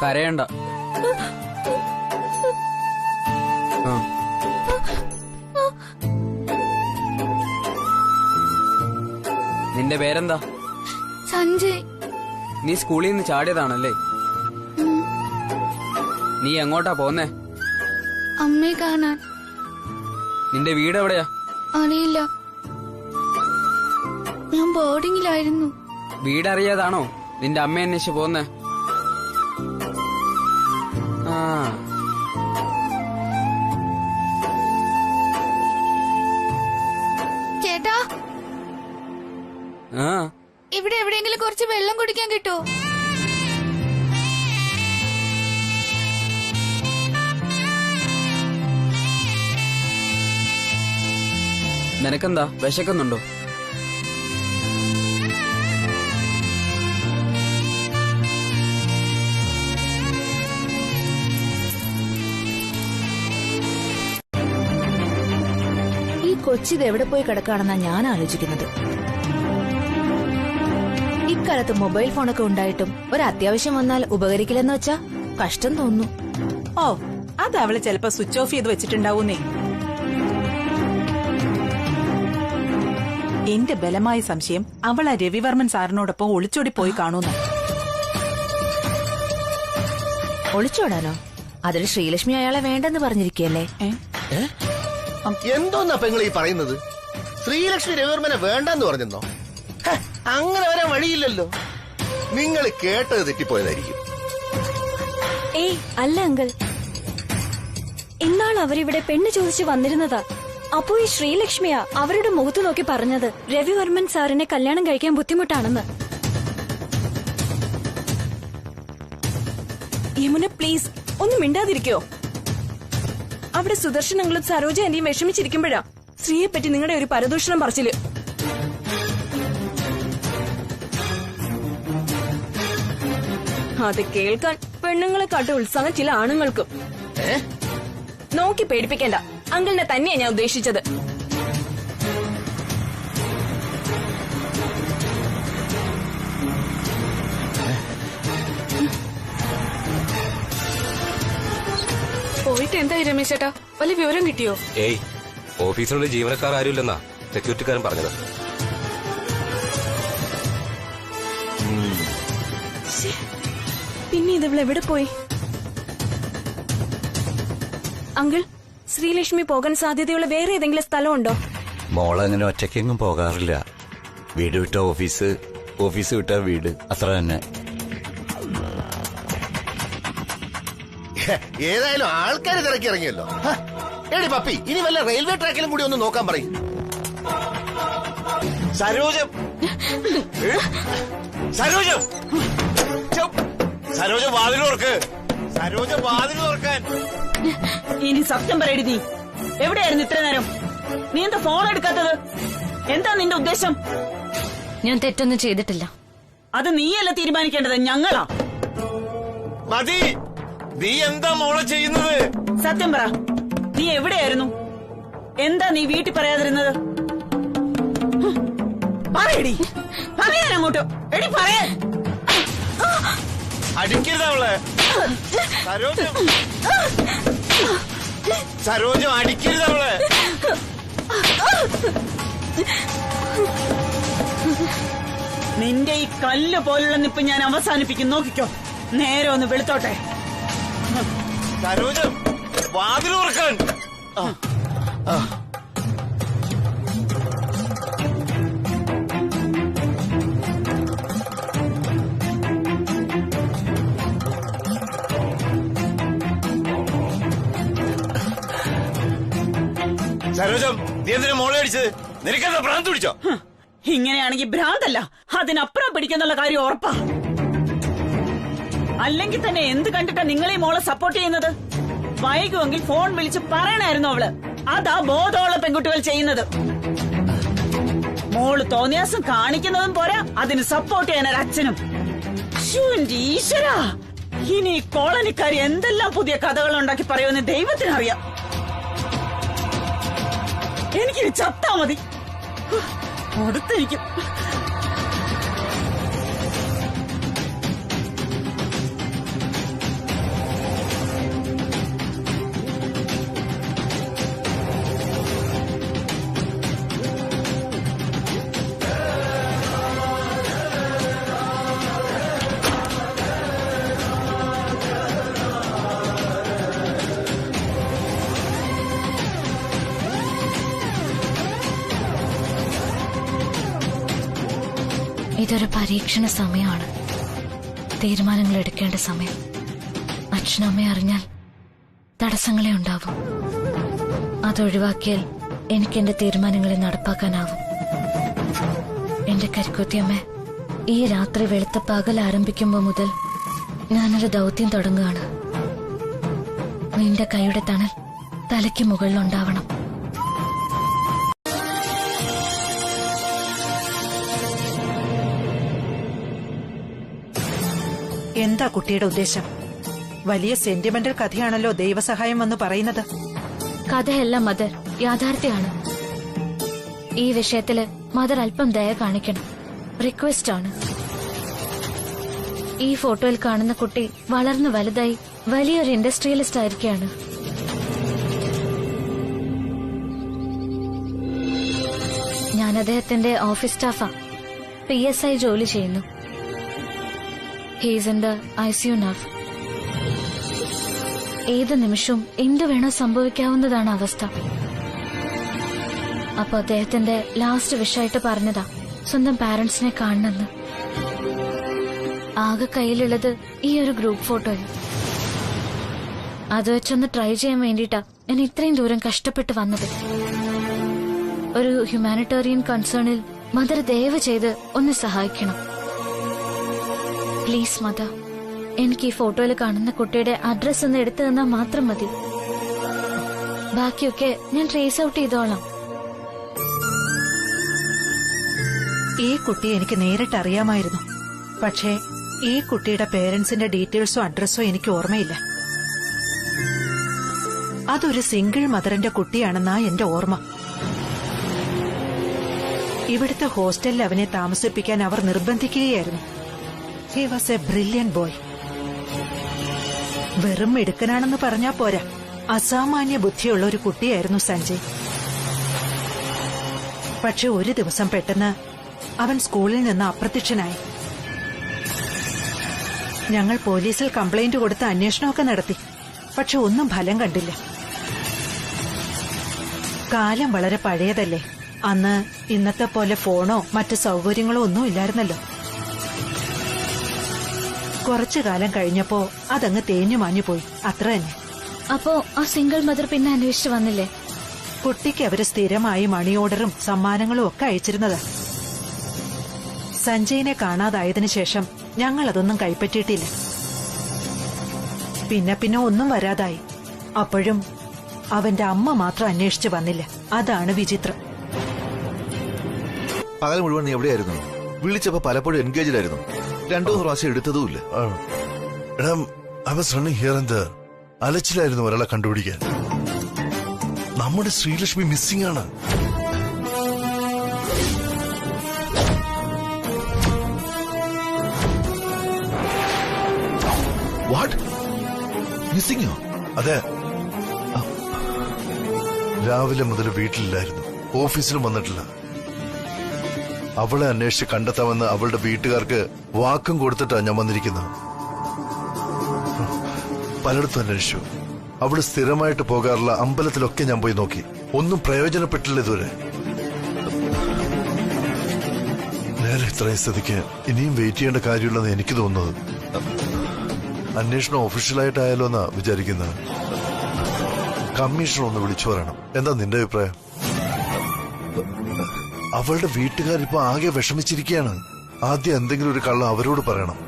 Speaker 5: കരയണ്ട. നിന്റെ പേരെന്താ?
Speaker 3: സഞ്ജയ്.
Speaker 5: നീ സ്കൂളിൽ നിന്ന് ചാടിയതാണല്ലേ? നീ എങ്ങോട്ടാ പോന്നേ?
Speaker 3: അമ്മയെ കാണാൻ.
Speaker 5: നിന്റെ വീട് എവിടെയാ?
Speaker 3: അറിയില്ല, ഞാൻ ബോർഡിങ്ങിലായിരുന്നു.
Speaker 5: വീടറിയാതാണോ നിന്റെ അമ്മയെ അന്വേഷിച്ച് പോന്നേ?
Speaker 3: ചേട്ടാ, ഇവിടെ എവിടെയെങ്കിലും കുറച്ച് വെള്ളം കുടിക്കാൻ കിട്ടുമോ?
Speaker 5: നിനക്കെന്താ, വിശക്കുന്നുണ്ടോ?
Speaker 10: ഈ കൊച്ചിത് എവിടെ പോയി കിടക്കാണെന്നാ ഞാൻ ആലോചിക്കുന്നത്. ഇക്കാലത്ത് മൊബൈൽ ഫോണൊക്കെ ഉണ്ടായിട്ടും ഒരു അത്യാവശ്യം വന്നാൽ ഉപകരിക്കില്ലെന്ന് വെച്ചാ കഷ്ടം തോന്നുന്നു.
Speaker 7: ഓ, അത് അവള് ചിലപ്പോ സ്വിച്ച് ഓഫ് ചെയ്ത് വെച്ചിട്ടുണ്ടാവൂന്നേ. എന്റെ ബലമായ സംശയം അവൾ ആ രവിവർമ്മൻ സാറിനോടൊപ്പം ഒളിച്ചോടി പോയി കാണൂന്ന്.
Speaker 10: ഒളിച്ചോടാനോ? അതിൽ ശ്രീലക്ഷ്മി അയാളെ വേണ്ടെന്ന് പറഞ്ഞിരിക്കല്ലേ?
Speaker 11: എന്തോന്നാ പെങ്ങൾ ഈ പറയുന്നത്? ശ്രീലക്ഷ്മി രവിവർമ്മനെ വേണ്ടെന്ന് പറഞ്ഞെന്നോ? അങ്ങനെ വരാൻ വഴിയില്ലല്ലോ. നിങ്ങൾ കേട്ടത് തെറ്റിപ്പോയതായിരിക്കും.
Speaker 3: ഏയ് അല്ല അങ്കിൾ, ഇന്നാൾ അവരിവിടെ പെണ്ണ് ചോദിച്ചു വന്നിരുന്നതാ. അപ്പോ ഈ ശ്രീലക്ഷ്മിയാ അവരുടെ മുഖത്ത് നോക്കി പറഞ്ഞത് രവിവർമ്മൻ സാറിനെ കല്യാണം കഴിക്കാൻ ബുദ്ധിമുട്ടാണെന്ന്.
Speaker 2: യമുന പ്ലീസ് ഒന്ന് മിണ്ടാതിരിക്കോ? അവിടെ സുദർശനങ്ങളും സരോജ എന്റെയും വിഷമിച്ചിരിക്കുമ്പോഴാ സ്ത്രീയെ പറ്റി നിങ്ങളുടെ ഒരു പരദൂഷണം പറച്ചില്. അത് കേൾക്കാൻ പെണ്ണുങ്ങളെ കാട്ടി ഉത്സാഹം ചില ആണുങ്ങൾക്കും. നോക്കി പേടിപ്പിക്കേണ്ട, അങ്കിളിനെ തന്നെയാ ഞാൻ ഉദ്ദേശിച്ചത്.
Speaker 12: പോയിട്ട് എന്തായി രമേശ് ചേട്ടാ, വല്ല വിവരം കിട്ടിയോ?
Speaker 4: ഏയ്, ഓഫീസിലുള്ള ജീവനക്കാർ ആരുമില്ലെന്നാ സെക്യൂരിറ്റിക്കാരൻ പറഞ്ഞത്.
Speaker 2: പിന്നെ ഇതവൾ എവിടെ പോയി? അങ്കിൾ, ശ്രീലക്ഷ്മി പോകാൻ സാധ്യതയുള്ള വേറെ ഏതെങ്കിലും സ്ഥലമുണ്ടോ?
Speaker 8: മോളങ്ങനെ ഒറ്റയ്ക്കെങ്ങും പോകാറില്ല. വീട് വിട്ട ഓഫീസ്, ഓഫീസ് വിട്ട വീട്, അത്ര തന്നെ.
Speaker 11: ഏതായാലും ആൾക്കാര് തിരക്കി ഇറങ്ങിയല്ലോ. എടി പപ്പി, ഇനി വല്ല റെയിൽവേ ട്രാക്കിലും കൂടി ഒന്ന് നോക്കാൻ പറയും.
Speaker 8: സരോജം സരോജം സരോജം വാതിലോർക്ക് സരോജം വാതിലോർക്കാൻ.
Speaker 9: ഇനി സത്യം പറയടി, നീ എവിടെയായിരുന്നു ഇത്ര നേരം? നീ എന്താ ഫോൺ എടുക്കാത്തത്? എന്താ നിന്റെ ഉദ്ദേശം?
Speaker 3: ഞാൻ തെറ്റൊന്നും ചെയ്തിട്ടില്ല.
Speaker 9: അത് നീയല്ല തീരുമാനിക്കേണ്ടത്, ഞങ്ങളാ.
Speaker 8: മതി, നീ എന്താ മോളെ ചെയ്യുന്നത്?
Speaker 9: സത്യം പറ, നീ എവിടെയായിരുന്നു? എന്താ നീ വീട്ടിൽ പറയാതിരുന്നത്? പറയടി, പറയാൻ അങ്ങോട്ടോ. എടി പറയേ.
Speaker 8: അടിക്കരുത് അവളെ. സരോജം സരോജം അടിക്കരുത് അവളെ.
Speaker 9: നിന്റെ ഈ കല്ല് പോലുള്ള നിപ്പ് ഞാൻ അവസാനിപ്പിക്കും, നോക്കിക്കോ. നേരെ ഒന്ന് വെളുത്തോട്ടെ.
Speaker 8: സരോജം വാതിലോർക്കാൻ. സരോജം, നീ എന്തിനാ മോളെ അടിച്ചത്? നിനക്കെന്താ ഭ്രാന്ത് പിടിച്ചോ?
Speaker 9: ഇങ്ങനെയാണെങ്കിൽ ഭ്രാന്തല്ല, അതിനപ്പുറം പിടിക്കുന്നുള്ള കാര്യം ഉറപ്പാ. അല്ലെങ്കിൽ തന്നെ എന്ത് കണ്ടിട്ടാ നിങ്ങളെ മോളെ സപ്പോർട്ട് ചെയ്യുന്നത്? വൈകുമെങ്കിൽ ഫോൺ വിളിച്ച് പറയണായിരുന്നു അവള്. അതാ ബോധമുള്ള പെൺകുട്ടികൾ ചെയ്യുന്നത്. മോള് തോന്നിയാസം കാണിക്കുന്നതും പോരാ, അതിന് സപ്പോർട്ട് ചെയ്യാൻ ഒരു അച്ഛനും. ഈശ്വരാ, ഇനി കോളനിക്കാരി എന്തെല്ലാം പുതിയ കഥകൾ ഉണ്ടാക്കി പറയുമെന്ന് ദൈവത്തിനറിയാം. എനിക്കിനി ചത്താ മതി. കൊടുത്തിരിക്കും.
Speaker 3: ഇതൊരു പരീക്ഷണ സമയമാണ്. തീരുമാനങ്ങൾ എടുക്കേണ്ട സമയം. അച്ഛനമ്മയെ അറിഞ്ഞാൽ തടസ്സങ്ങളെ ഉണ്ടാവും. അതൊഴിവാക്കിയാൽ എനിക്ക് എന്റെ തീരുമാനങ്ങളെ നടപ്പാക്കാനാവും. എന്റെ കരിക്കുത്തിയമ്മ, ഈ രാത്രി വെളുത്ത പകൽ ആരംഭിക്കുമ്പോ മുതൽ ഞാനൊരു ദൗത്യം തുടങ്ങുകയാണ്. നിന്റെ കൈയുടെ തണൽ തലയ്ക്ക് മുകളിലുണ്ടാവണം.
Speaker 7: എന്താ കുട്ടിയുടെ ഉദ്ദേശം? വലിയ സെന്റിമെന്റൽ കഥയാണല്ലോ ദൈവസഹായം എന്ന് പറയുന്നത്.
Speaker 3: കഥയല്ല മദർ, യാഥാർത്ഥ്യമാണ്. ഈ വിഷയത്തില് മദർ അല്പം ദയ കാണിക്കണം. റിക്വസ്റ്റ് ആണ്. ഈ ഫോട്ടോയിൽ കാണുന്ന കുട്ടി വളർന്നു വലുതായി വലിയൊരു ഇൻഡസ്ട്രിയലിസ്റ്റ് ആയിരിക്കുകയാണ്. ഞാൻ അദ്ദേഹത്തിന്റെ ഓഫീസ് സ്റ്റാഫാ. PSI ജോലി ചെയ്യുന്നു. He's in the ICU now. ഏത് നിമിഷവും എന്ത് വേണോ സംഭവിക്കാവുന്നതാണ് അവസ്ഥ. അപ്പൊ അദ്ദേഹത്തിന്റെ ലാസ്റ്റ് വിഷയമായിട്ട് പറഞ്ഞതാ സ്വന്തം പാരന്റ്സിനെ കാണണമെന്ന്. ആകെ കയ്യിലുള്ളത് ഈ ഒരു ഗ്രൂപ്പ് ഫോട്ടോയിൽ. അത് വെച്ചൊന്ന് ട്രൈ ചെയ്യാൻ വേണ്ടിയിട്ടാ ഞാൻ ഇത്രയും ദൂരം കഷ്ടപ്പെട്ട് വന്നത്. ഒരു ഹ്യൂമാനിറ്റേറിയൻ കൺസേണിൽ മദർ ദയവ് ചെയ്ത് ഒന്ന് സഹായിക്കണം. പ്ലീസ് മദർ, എനിക്ക് ഈ ഫോട്ടോയിൽ കാണുന്ന കുട്ടിയുടെ അഡ്രസ് ഒന്ന് എടുത്തു തന്നാൽ മാത്രം മതി. ബാക്കിയൊക്കെ ഞാൻ ട്രേസ് ഔട്ട് ചെയ്തോളാം.
Speaker 7: ഈ കുട്ടിയെ എനിക്ക് നേരിട്ട് അറിയാമായിരുന്നു. പക്ഷേ ഈ കുട്ടിയുടെ പേരൻസിന്റെ ഡീറ്റെയിൽസോ അഡ്രസ്സോ എനിക്ക് ഓർമ്മയില്ല. അതൊരു സിംഗിൾ മദറിന്റെ കുട്ടിയാണെന്നാ എന്റെ ഓർമ്മ. ഇവിടുത്തെ ഹോസ്റ്റലിൽ അവനെ താമസിപ്പിക്കാൻ അവർ നിർബന്ധിക്കുകയായിരുന്നു. He was a brilliant boy. വെറും മിടുക്കനാണെന്ന് പറഞ്ഞാ പോരാ, അസാമാന്യ ബുദ്ധിയുള്ള ഒരു കുട്ടിയായിരുന്നു സഞ്ജയ്. പക്ഷെ ഒരു ദിവസം പെട്ടെന്ന് അവൻ സ്കൂളിൽ നിന്ന് അപ്രത്യക്ഷനായി. ഞങ്ങൾ പോലീസിൽ കംപ്ലൈന്റ് കൊടുത്ത് അന്വേഷണമൊക്കെ നടത്തി. പക്ഷെ ഒന്നും ഫലം കണ്ടില്ല. കാലം വളരെ പഴയതല്ലേ. അന്ന് ഇന്നത്തെ പോലെ ഫോണോ മറ്റു സൗകര്യങ്ങളോ ഒന്നും ഇല്ലായിരുന്നല്ലോ. കുറച്ചു കാലം കഴിഞ്ഞപ്പോ അതങ്ങ് തേഞ്ഞു മാഞ്ഞുപോയി, അത്ര തന്നെ.
Speaker 3: അപ്പോ ആ സിംഗിൾ മദർ പിന്നെ അന്വേഷിച്ചു വന്നില്ലേ?
Speaker 7: കുട്ടിക്ക് അവര് സ്ഥിരമായി മണി ഓർഡറും സമ്മാനങ്ങളും ഒക്കെ അയച്ചിരുന്നതാ.
Speaker 13: സഞ്ജയിനെ കാണാതായതിനു ശേഷം ഞങ്ങൾ അതൊന്നും കൈപ്പറ്റിയിട്ടില്ല. പിന്നെ ഒന്നും വരാതായി. അപ്പോഴും അവന്റെ അമ്മ മാത്രം അന്വേഷിച്ചു വന്നില്ല. അതാണ് വിചിത്രം.
Speaker 14: പകൽ മുഴുവൻ നീ എവിടെയായിരുന്നു? വിളിച്ചപ്പോ പലപ്പോഴും എൻഗേജ്ഡ് ആയിരുന്നു. 2-3 പ്രാവശ്യം എടുത്തതുമില്ല.
Speaker 6: അലച്ചിലായിരുന്നു ഒരാളെ കണ്ടുപിടിക്കാൻ. നമ്മുടെ ശ്രീലക്ഷ്മി മിസ്സിംഗ് ആണ്.
Speaker 14: വാട്ട്? മിസ്സിംഗോ?
Speaker 6: അതെ. രാവിലെ മുതൽ വീട്ടിലില്ലായിരുന്നു, ഓഫീസിലും വന്നിട്ടില്ല. അവളെ അന്വേഷിച്ച് കണ്ടെത്താമെന്ന് അവളുടെ വീട്ടുകാർക്ക് വാക്കും കൊടുത്തിട്ടാണ് ഞാൻ വന്നിരിക്കുന്നത്. പലയിടത്തും അന്വേഷിച്ചു. അവള് സ്ഥിരമായിട്ട് പോകാറുള്ള അമ്പലത്തിലൊക്കെ ഞാൻ പോയി നോക്കി. ഒന്നും പ്രയോജനപ്പെട്ടില്ല ഇതുവരെ. നേരെ ഇത്രയും സ്ഥിതിക്ക് ഇനിയും വെയിറ്റ് ചെയ്യേണ്ട കാര്യമുള്ളതെന്ന് എനിക്ക് തോന്നുന്നത്. അന്വേഷണം ഒഫീഷ്യലായിട്ടായാലോ എന്നാ വിചാരിക്കുന്നത്. കമ്മീഷണർ ഒന്ന് വിളിച്ചു പറയണം. എന്താ നിന്റെ അഭിപ്രായം? അവളുടെ വീട്ടുകാരിപ്പോ ആകെ വിഷമിച്ചിരിക്കുകയാണ്. ആദ്യം എന്തെങ്കിലും ഒരു കള്ളം അവരോട് പറയണം.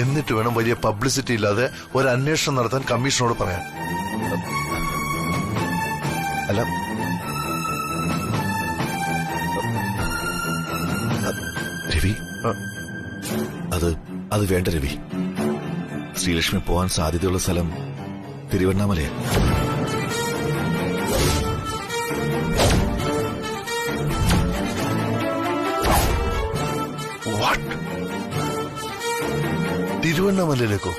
Speaker 6: എന്നിട്ട് വേണം വലിയ പബ്ലിസിറ്റി ഇല്ലാതെ ഒരു അന്വേഷണം നടത്താൻ കമ്മീഷനോട് പറയാൻ.
Speaker 14: അല്ല, രവി, അത് വേണ്ട രവി. ശ്രീലക്ഷ്മി പോവാൻ സാധ്യതയുള്ള സ്ഥലം തിരുവണ്ണാമലയാണ്.
Speaker 6: തിരുവണ്ണാമലയിലേക്കോ?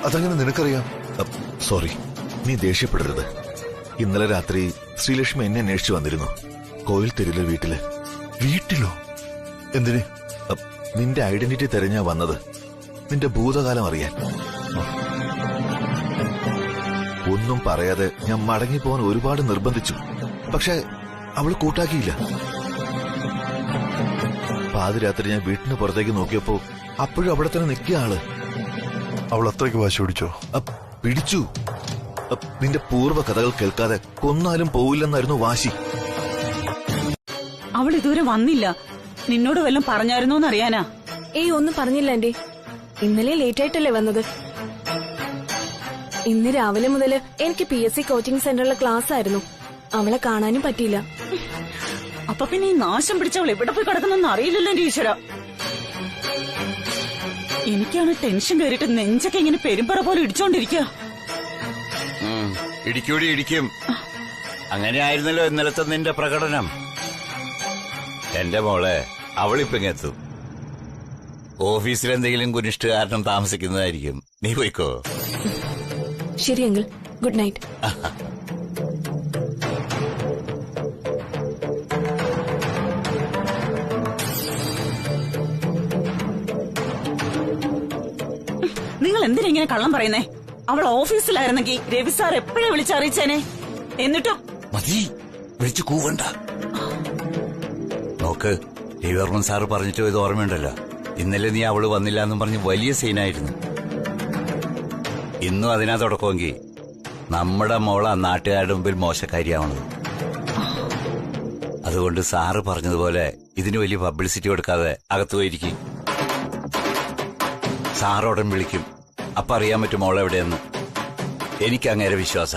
Speaker 6: അതെങ്ങനെ നിനക്കറിയാം?
Speaker 14: സോറി, നീ ദേഷ്യപ്പെടരുത്. ഇന്നലെ രാത്രി ശ്രീലക്ഷ്മി എന്നെ അന്വേഷിച്ചു വന്നിരുന്നു. കോയിൽ തെരുവിലെ വീട്ടില്.
Speaker 6: വീട്ടിലോ? എന്തിന്?
Speaker 14: നിന്റെ ഐഡന്റിറ്റി തെരഞ്ഞാ വന്നത്. നിന്റെ ഭൂതകാലം അറിയാൻ. ഒന്നും പറയാതെ ഞാൻ മടങ്ങിപ്പോവാൻ ഒരുപാട് നിർബന്ധിച്ചു. പക്ഷെ അവള് കൂട്ടാക്കിയില്ല. പാതിരാത്രി ഞാൻ വീട്ടിന് പുറത്തേക്ക് നോക്കിയപ്പോ അപ്പോഴും അവിടെ തന്നെ നിൽക്കിയ ആള്.
Speaker 6: അവൾ അത്രയ്ക്ക് വാശി പിടിച്ചോ?
Speaker 14: പിടിച്ചു. നിന്റെ പൂർവ്വ കഥകൾ കേൾക്കാതെ കൊന്നാലും പോവില്ലെന്നായിരുന്നു വാശി.
Speaker 9: അവൾ ഇതുവരെ വന്നില്ല. നിന്നോട് വല്ലതും പറഞ്ഞായിരുന്നോന്ന് അറിയാനാ.
Speaker 12: ഏയ്, ഒന്നും പറഞ്ഞില്ല ആന്റി. ഇന്നലെ ലേറ്റ് ആയിട്ടല്ലേ വന്നത്. ഇന്ന് രാവിലെ മുതൽ എനിക്ക് PSC കോച്ചിങ് സെന്ററിലെ ക്ലാസ് ആയിരുന്നു. അവളെ കാണാനും പറ്റിയില്ല.
Speaker 9: അപ്പൊ പിന്നെ ഈ നാശം പിടിച്ചവൾ എവിടെ പോയി കിടക്കുന്നെന്ന് അറിയില്ലല്ലോ എന്റെ ഈശ്വര. എനിക്കാണ് ടെൻഷൻ കയറിയിട്ട് നെഞ്ചൊക്കെ ഇങ്ങനെ പെരുമ്പറ പോലെ ഇടിച്ചോണ്ടിരിക്കുക.
Speaker 8: ഇടിക്കും. അങ്ങനെ ആയിരുന്നല്ലോ ഇന്നലത്തെ നിന്റെ പ്രകടനം. എന്റെ മോളെ, അവളിപ്പിങ്ങെത്തും. ഓഫീസിലെന്തെങ്കിലും കുനിഷ്ഠ കാരണം താമസിക്കുന്നതായിരിക്കും. നീ പോയിക്കോ.
Speaker 12: ശരി അങ്കിൾ, ഗുഡ് നൈറ്റ്.
Speaker 9: നിങ്ങൾ എന്തിനാ ഇങ്ങനെ കള്ളം പറയുന്നേ? അവൾ ഓഫീസിലായിരുന്നെങ്കിൽ രവി സാർ എപ്പോഴും വിളിച്ചറിയിച്ചേനെ. എന്നിട്ടും
Speaker 8: മതി, വിളിച്ചു കൂവണ്ട. നോക്ക്, രവിവർമ്മൻ സാറ് പറഞ്ഞിട്ട് പോയത് ഓർമ്മയുണ്ടല്ലോ. ഇന്നലെ നീ അവള് വന്നില്ല എന്നും പറഞ്ഞ് വലിയ സീനായിരുന്നു. ഇന്നും അതിനാ തുടക്കമെങ്കിൽ നമ്മുടെ മോളെ നാട്ടുകാരുടെ മുമ്പിൽ മോശക്കാരിയാവണത്. അതുകൊണ്ട് സാറ് പറഞ്ഞതുപോലെ ഇതിന് വലിയ പബ്ലിസിറ്റി കൊടുക്കാതെ അകത്ത് പോയിരിക്കും. സാറോടൻ വിളിക്കും. അപ്പൊ അറിയാൻ പറ്റും മോളെവിടെയെന്ന്. എനിക്ക് അങ്ങേരെ വിശ്വാസ.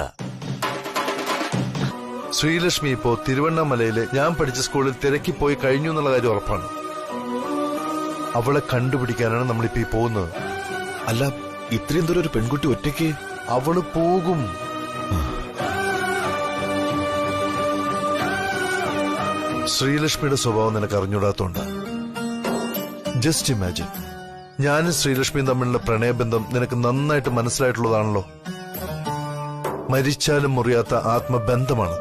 Speaker 6: ശ്രീലക്ഷ്മി ഇപ്പോ തിരുവണ്ണാമലയില് ഞാൻ പഠിച്ച സ്കൂളിൽ തിരക്കിപ്പോയി കഴിഞ്ഞു എന്നുള്ള കാര്യം ഉറപ്പാണ്. അവളെ കണ്ടുപിടിക്കാനാണ് നമ്മളിപ്പോ പോകുന്നത്.
Speaker 14: അല്ല, ഇത്രയും ദൂരം ഒരു പെൺകുട്ടി ഒറ്റയ്ക്ക്?
Speaker 6: അവള് പോകും. ശ്രീലക്ഷ്മിയുടെ സ്വഭാവം നിനക്ക് അറിഞ്ഞൂടാത്തോണ്ട്. ജസ്റ്റ് ഇമാജിൻ, ഞാനും ശ്രീലക്ഷ്മിയും തമ്മിലുള്ള പ്രണയബന്ധം നിനക്ക് നന്നായിട്ട് മനസ്സിലായിട്ടുള്ളതാണല്ലോ. മരിച്ചാലും മുറിയാത്ത ആത്മബന്ധമാണ്.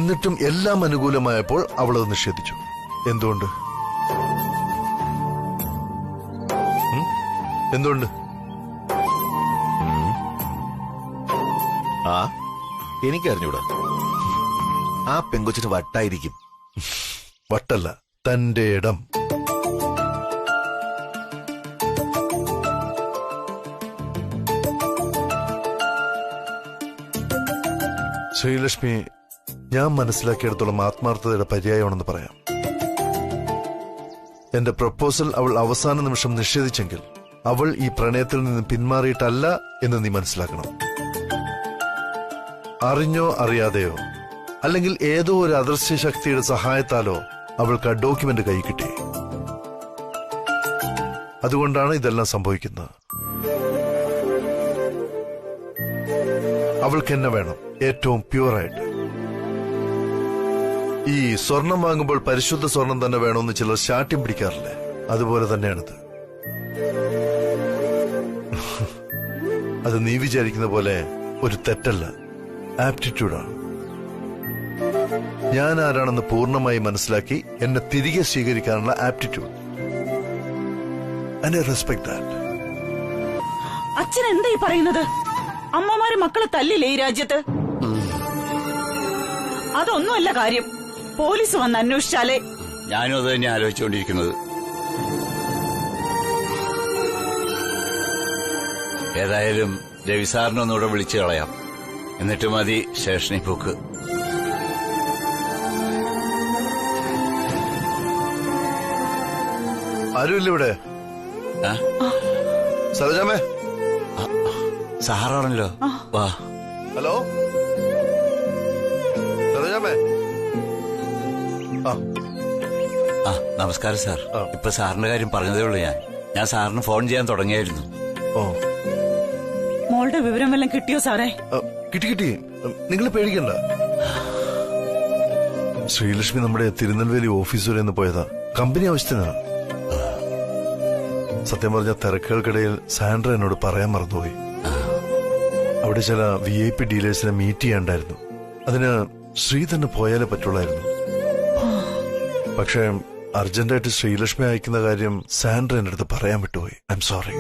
Speaker 6: എന്നിട്ടും എല്ലാം അനുകൂലമായപ്പോൾ അവളത് നിഷേധിച്ചു. എന്തുകൊണ്ട്?
Speaker 14: എനിക്കറിഞ്ഞൂടാ. ആ പെങ്കൊച്ചിന് വട്ടായിരിക്കും.
Speaker 6: വട്ടല്ല, തന്റെ ഇടം. ശ്രീലക്ഷ്മി ഞാൻ മനസ്സിലാക്കിയെടുത്തോളം ആത്മാർത്ഥതയുടെ പര്യായമാണെന്ന് പറയാം. എന്റെ പ്രപ്പോസൽ അവൾ അവസാന നിമിഷം നിഷേധിച്ചെങ്കിൽ അവൾ ഈ പ്രണയത്തിൽ നിന്ന് പിന്മാറിയിട്ടല്ല എന്ന് നീ മനസ്സിലാക്കണം. അറിഞ്ഞോ അറിയാതെയോ അല്ലെങ്കിൽ ഏതോ ഒരു അദൃശ്യ ശക്തിയുടെ സഹായത്താലോ അവൾക്ക് ആ ഡോക്യുമെന്റ് കൈ കിട്ടി. അതുകൊണ്ടാണ് ഇതെല്ലാം സംഭവിക്കുന്നത്. അവൾക്ക് എന്നെ വേണം, ഏറ്റവും പ്യുവറായിട്ട്. ഈ സ്വർണം വാങ്ങുമ്പോൾ പരിശുദ്ധ സ്വർണം തന്നെ വേണമെന്ന് ചിലർ ശാഠ്യം പിടിക്കാറില്ലേ, അതുപോലെ തന്നെയാണിത്. അത് നീ വിചാരിക്കുന്ന പോലെ ഒരു തെറ്റല്ല, ആപ്റ്റിറ്റ്യൂഡാണ്. ഞാൻ ആരാണെന്ന് പൂർണ്ണമായി മനസ്സിലാക്കി എന്നെ തിരികെ സ്വീകരിക്കാനുള്ള aptitude. And I respect that.
Speaker 9: അച്ഛൻ എന്താ ഈ പറയുന്നത്? അമ്മമാര് മക്കളെ തല്ലില്ലേ ഈ രാജ്യത്ത്? അതൊന്നുമല്ല കാര്യം. പോലീസ് വന്ന് അന്വേഷിച്ചാലേ.
Speaker 8: ഞാനും അത് തന്നെ ആലോചിച്ചുകൊണ്ടിരിക്കുന്നത്. ഏതായാലും രവി സാറിനെ ഒന്നുകൂടെ വിളിച്ചു കളയാം, എന്നിട്ട് മതി സ്റ്റേഷനിൽ പോക്ക്.
Speaker 6: ആരുമില്ല ഇവിടെ. സരോജാമേ,
Speaker 8: സാറാണല്ലോ. വാ.
Speaker 6: ഹലോ സരോജാമേ.
Speaker 8: ആ നമസ്കാരം സാർ. ഇപ്പൊ സാറിന്റെ കാര്യം പറഞ്ഞതേ ഉള്ളൂ. ഞാൻ സാറിന് ഫോൺ ചെയ്യാൻ തുടങ്ങിയായിരുന്നു.
Speaker 6: ഓ,
Speaker 9: മോളുടെ വിവരം വല്ലതും കിട്ടിയോ സാറേ?
Speaker 6: കിട്ടി. നിങ്ങൾ പേടിക്കണ്ട. ശ്രീലക്ഷ്മി നമ്മുടെ തിരുനെൽവേലി ഓഫീസ് വരെ ഒന്ന് പോയതാ, കമ്പനി ആവശ്യത്തിനാ. സത്യം പറഞ്ഞ തിരക്കുകൾക്കിടയിൽ സാൻഡ്ര എന്നോട് പറയാൻ മറന്നുപോയി. അവിടെ ചില VIP ഡീലേഴ്സിനെ മീറ്റ് ചെയ്യാണ്ടായിരുന്നു. അതിന് ശ്രീ തന്നെ പോയാലേ പറ്റുള്ളായിരുന്നു. പക്ഷേ അർജന്റായിട്ട് ശ്രീലക്ഷ്മി അയക്കുന്ന കാര്യം സാൻഡ്ര എന്റെ അടുത്ത് പറയാൻ വിട്ടുപോയി. I am sorry.